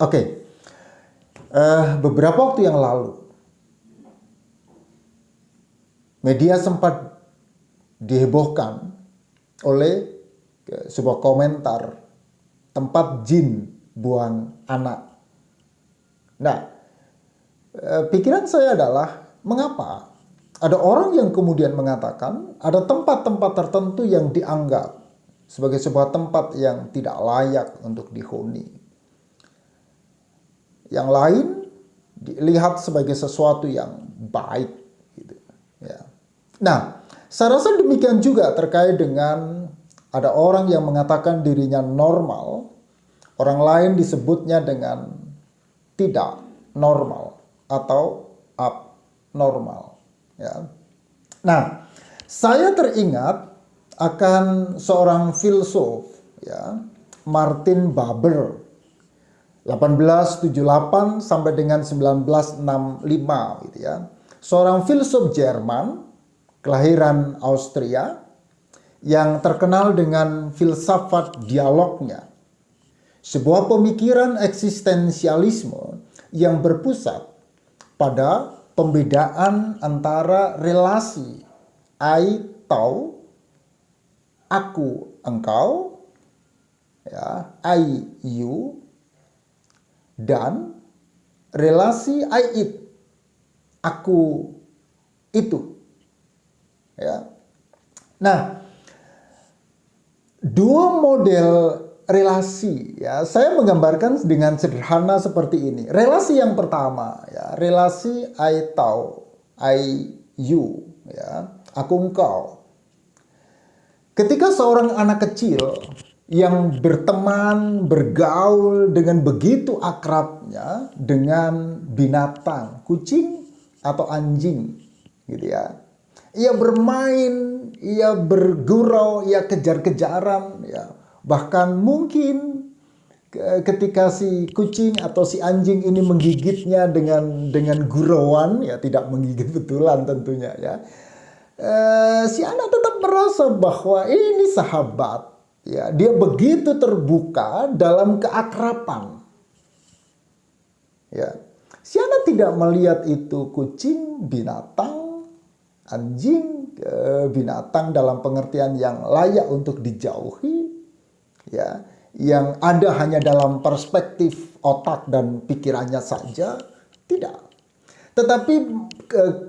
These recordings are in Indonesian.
Oke, beberapa waktu yang lalu media sempat dihebohkan oleh sebuah komentar tempat jin buang anak. Nah, pikiran saya adalah mengapa ada orang yang kemudian mengatakan ada tempat-tempat tertentu yang dianggap sebagai sebuah tempat yang tidak layak untuk dihuni. Yang lain dilihat sebagai sesuatu yang baik. Gitu, ya. Nah, saya rasa demikian juga terkait dengan ada orang yang mengatakan dirinya normal, orang lain disebutnya dengan tidak normal atau abnormal. Ya. Nah, saya teringat akan seorang filsuf, ya, Martin Buber, 1878 sampai dengan 1965, gitu ya. Seorang filsuf Jerman, kelahiran Austria, yang terkenal dengan filsafat dialognya. Sebuah pemikiran eksistensialisme yang berpusat pada pembedaan antara relasi I, thou, aku, engkau, ya, I, you, dan relasi I, it, aku, itu. Ya. Nah, dua model relasi, ya, saya menggambarkan dengan sederhana seperti ini. Relasi yang pertama, ya, relasi I, thou, I, you, ya, aku, engkau. Ketika seorang anak kecil yang berteman, bergaul dengan begitu akrabnya dengan binatang, kucing atau anjing, gitu ya. Ia bermain, ia bergurau, ia kejar-kejaran, ya. Bahkan mungkin ketika si kucing atau si anjing ini menggigitnya dengan gurauan, ya, tidak menggigit betulan tentunya, ya. Si anak tetap merasa bahwa ini sahabat. Ya, dia begitu terbuka dalam keakraban. Ya, si anak tidak melihat itu kucing, binatang, anjing, binatang dalam pengertian yang layak untuk dijauhi. Ya, yang ada hanya dalam perspektif otak dan pikirannya saja, tidak. Tetapi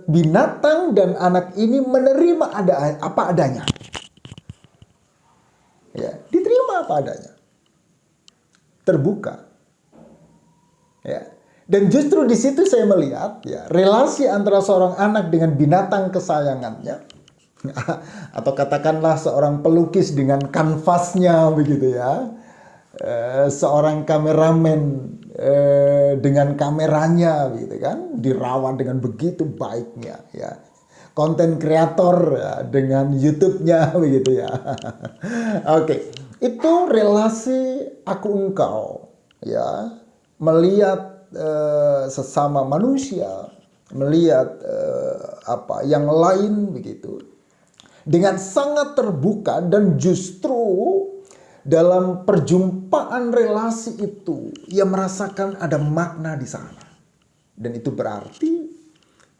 binatang dan anak ini menerima apa adanya. Ya, diterima apa adanya. Terbuka. Ya. Dan justru di situ saya melihat, ya, relasi antara seorang anak dengan binatang kesayangannya atau katakanlah seorang pelukis dengan kanvasnya begitu, ya. Seorang kameramen dengan kameranya gitu kan, dirawat dengan begitu baiknya, ya. Konten kreator, ya, dengan YouTube-nya begitu, ya. Oke, itu relasi aku engkau, ya, melihat sesama manusia, melihat yang lain begitu dengan sangat terbuka, dan justru dalam perjumpaan relasi itu ia merasakan ada makna di sana. Dan itu berarti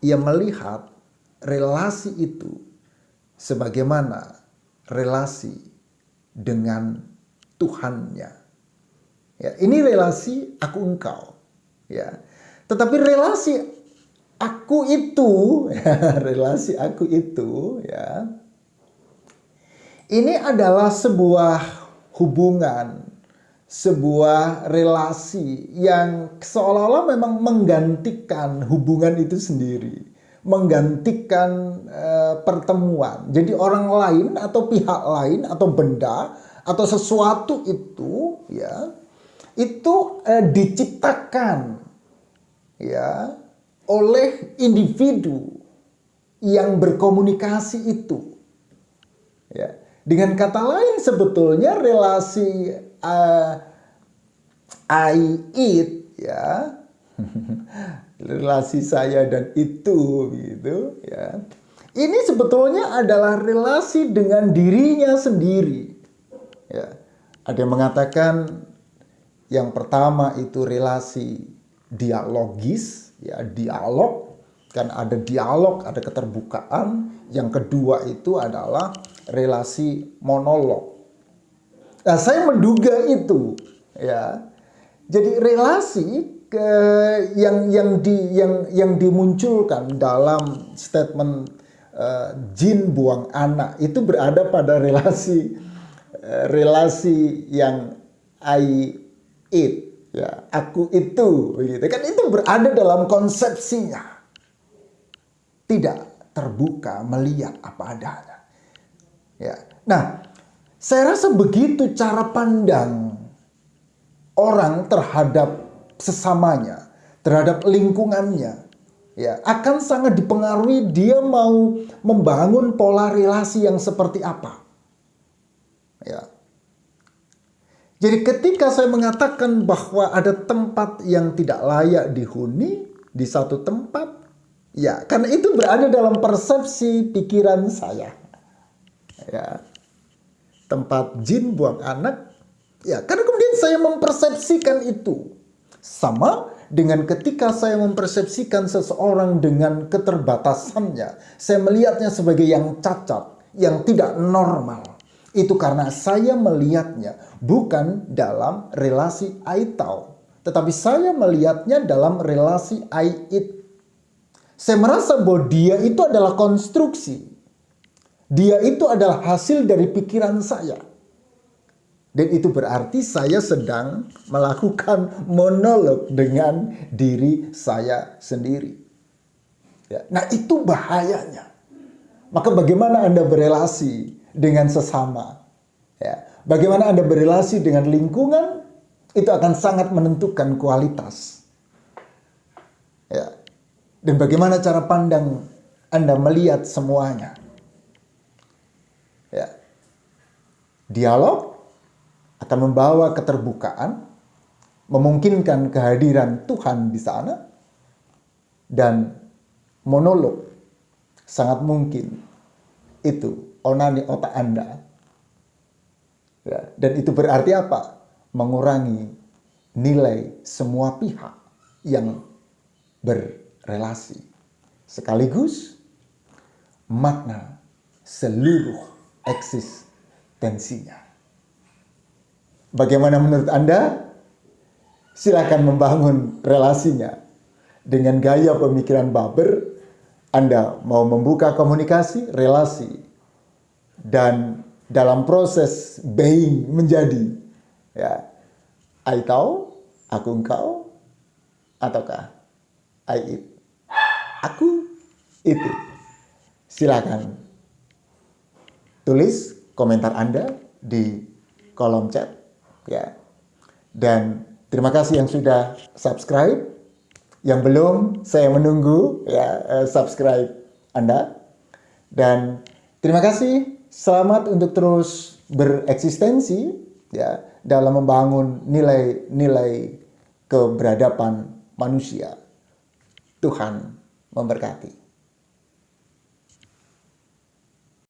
ia melihat relasi itu sebagaimana relasi dengan Tuhannya. Ya, ini relasi aku engkau, ya. Tetapi relasi aku itu, ya, relasi aku itu, ya, ini adalah sebuah hubungan, sebuah relasi yang seolah-olah memang menggantikan hubungan itu sendiri, menggantikan pertemuan. Jadi orang lain atau pihak lain atau benda atau sesuatu itu, ya, itu diciptakan, ya, oleh individu yang berkomunikasi itu. Ya. Dengan kata lain, sebetulnya relasi I, it, ya, relasi saya dan itu, gitu, ya. Ini sebetulnya adalah relasi dengan dirinya sendiri. Ya. Ada yang mengatakan Yang pertama itu relasi dialogis, ya, dialog. Kan ada dialog, ada keterbukaan. Yang kedua itu adalah relasi monolog. Nah, saya menduga itu, ya. Jadi relasi yang dimunculkan dalam statement jin buang anak itu berada pada relasi yang I it, ya, aku itu, begitu kan, itu berada dalam konsepsinya, tidak terbuka melihat apa adanya, ya. Nah, saya rasa begitu cara pandang orang terhadap sesamanya, terhadap lingkungannya, ya, akan sangat dipengaruhi dia mau membangun pola relasi yang seperti apa, ya. Jadi ketika saya mengatakan bahwa ada tempat yang tidak layak dihuni di satu tempat, ya, karena itu berada dalam persepsi pikiran saya, ya. Tempat jin buang anak, ya, karena kemudian saya mempersepsikan itu. Sama dengan ketika saya mempersepsikan seseorang dengan keterbatasannya, saya melihatnya sebagai yang cacat, yang tidak normal. Itu karena saya melihatnya bukan dalam relasi I tahu, tetapi saya melihatnya dalam relasi I it. Saya merasa bahwa dia itu adalah konstruksi. Dia itu adalah hasil dari pikiran saya. Dan itu berarti saya sedang melakukan monolog dengan diri saya sendiri. Ya, nah, itu bahayanya. Maka bagaimana Anda berelasi dengan sesama? Ya, bagaimana Anda berelasi dengan lingkungan? Itu akan sangat menentukan kualitas. Ya. Dan bagaimana cara pandang Anda melihat semuanya? Ya. Dialog akan membawa keterbukaan, memungkinkan kehadiran Tuhan di sana, dan monolog sangat mungkin itu onani otak Anda. Ya, dan itu berarti apa? Mengurangi nilai semua pihak yang berrelasi. Sekaligus makna seluruh eksistensinya. Bagaimana menurut Anda? Silakan membangun relasinya. Dengan gaya pemikiran Buber, Anda mau membuka komunikasi, relasi. Dan dalam proses being menjadi, ya, I tahu, aku engkau, ataukah I it, aku itu. Silakan tulis komentar Anda di kolom chat. Ya, dan terima kasih yang sudah subscribe. Yang belum, saya menunggu, ya, subscribe Anda. Dan terima kasih, selamat untuk terus bereksistensi, ya, dalam membangun nilai-nilai keberadaban manusia. Tuhan memberkati.